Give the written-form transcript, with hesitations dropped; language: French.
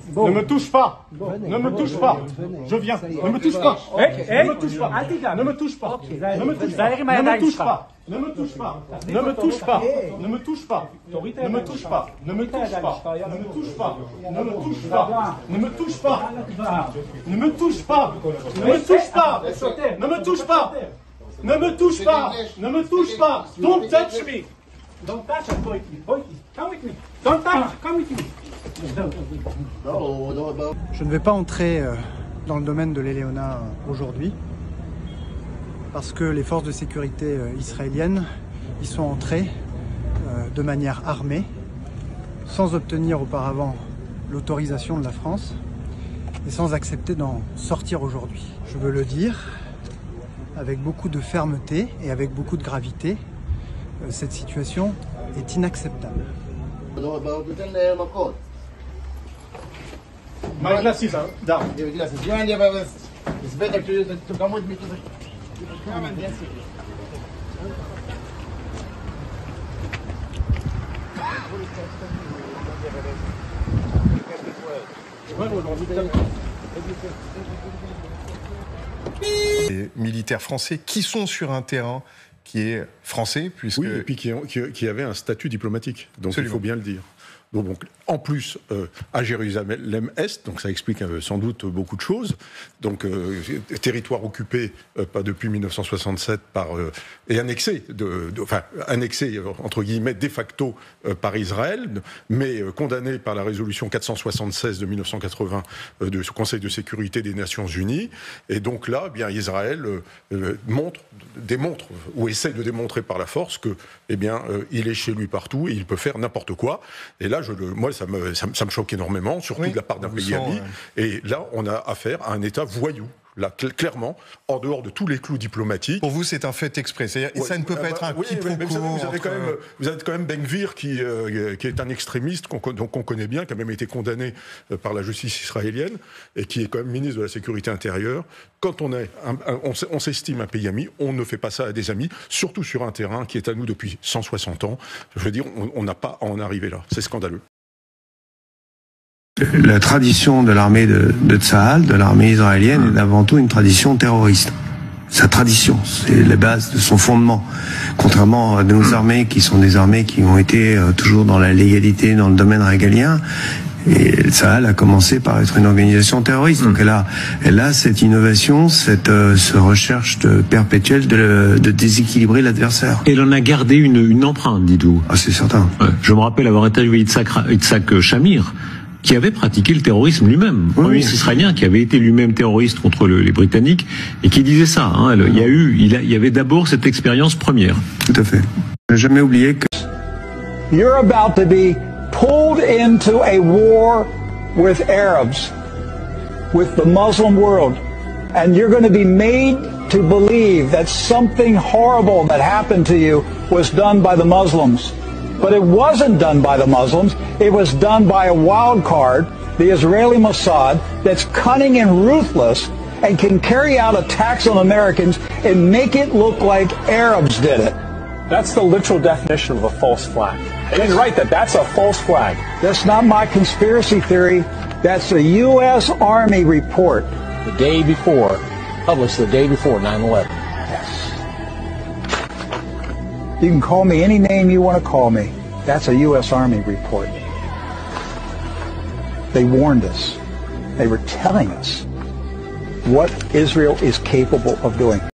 Bon. Ne me touche pas. Ne me touche pas. Je viens. Ne me touche pas. Ne me touche pas. Ne me touche pas. Ne me touche pas. Ne me touche pas. Ne me touche pas. Ne me touche pas. Ne me touche pas. Ne me touche pas. Ne me touche pas. Ne me touche pas. Ne me touche pas. Ne me touche pas. Ne me touche pas. Ne me touche pas. Ne me touche pas. Ne me touche pas. Ne me touche pas. Don't touch me. Don't touch us, Boyki. Boyki, come with me. Don't touch. Come with me. Je ne vais pas entrer dans le domaine de l'Eleona aujourd'hui parce que les forces de sécurité israéliennes y sont entrées de manière armée sans obtenir auparavant l'autorisation de la France et sans accepter d'en sortir aujourd'hui. Je veux le dire avec beaucoup de fermeté et avec beaucoup de gravité, cette situation est inacceptable. My glasses are down. It's better to come with me to the camera. Les militaires français qui sont sur un terrain qui est français, puisque... Oui, et puis qui avait un statut diplomatique, donc absolument. Il faut bien le dire. Donc, en plus, à Jérusalem-Est, donc ça explique sans doute beaucoup de choses. Donc, territoire occupé, pas depuis 1967, et annexé, annexé, entre guillemets, de facto par Israël, mais condamné par la résolution 476 de 1980 du Conseil de sécurité des Nations Unies. Et donc là, bien, Israël démontre, ou essaie de démontrer par la force que, eh bien, il est chez lui partout et il peut faire n'importe quoi. Et là, moi, ça me choque énormément, surtout de la part d'un pays ami. Et là, on a affaire à un État voyou. Là, clairement, en dehors de tous les clous diplomatiques. Pour vous, c'est un fait exprès. Et ça ne peut pas être un quiproquo. Vous avez quand même Ben Gvir qui est un extrémiste qu'on connaît bien, qui a même été condamné par la justice israélienne et qui est quand même ministre de la Sécurité intérieure. Quand on s'estime un pays ami, on ne fait pas ça à des amis, surtout sur un terrain qui est à nous depuis 160 ans. Je veux dire, on n'a pas à en arriver là. C'est scandaleux. La tradition de l'armée de Tsahal, de l'armée israélienne, est avant tout une tradition terroriste. Sa tradition, c'est la base de son fondement. Contrairement à nos armées, qui sont des armées qui ont été toujours dans la légalité, dans le domaine régalien, et Tsahal a commencé par être une organisation terroriste. Donc elle a cette innovation, cette recherche perpétuelle de déséquilibrer l'adversaire. Elle en a gardé une empreinte, dites-vous. Ah, c'est certain. Ouais. Je me rappelle avoir interviewé Yitzhak Shamir, qui avait pratiqué le terrorisme lui-même, un ministre israélien qui avait été lui-même terroriste contre les Britanniques et qui disait ça. Hein, il y avait d'abord cette expérience première. Tout à fait. Je n'ai jamais oublié que... You're about to be pulled into a war with Arabs, with the Muslim world, and you're going to be made to believe that something horrible that happened to you was done by the Muslims. But it wasn't done by the Muslims. It was done by a wild card, the Israeli Mossad, that's cunning and ruthless and can carry out attacks on Americans and make it look like Arabs did it. That's the literal definition of a false flag. And right, that's a false flag. That's not my conspiracy theory. That's a U.S. Army report. The day before, published the day before 9/11. You can call me any name you want to call me. That's a U.S. Army report. They warned us. They were telling us what Israel is capable of doing.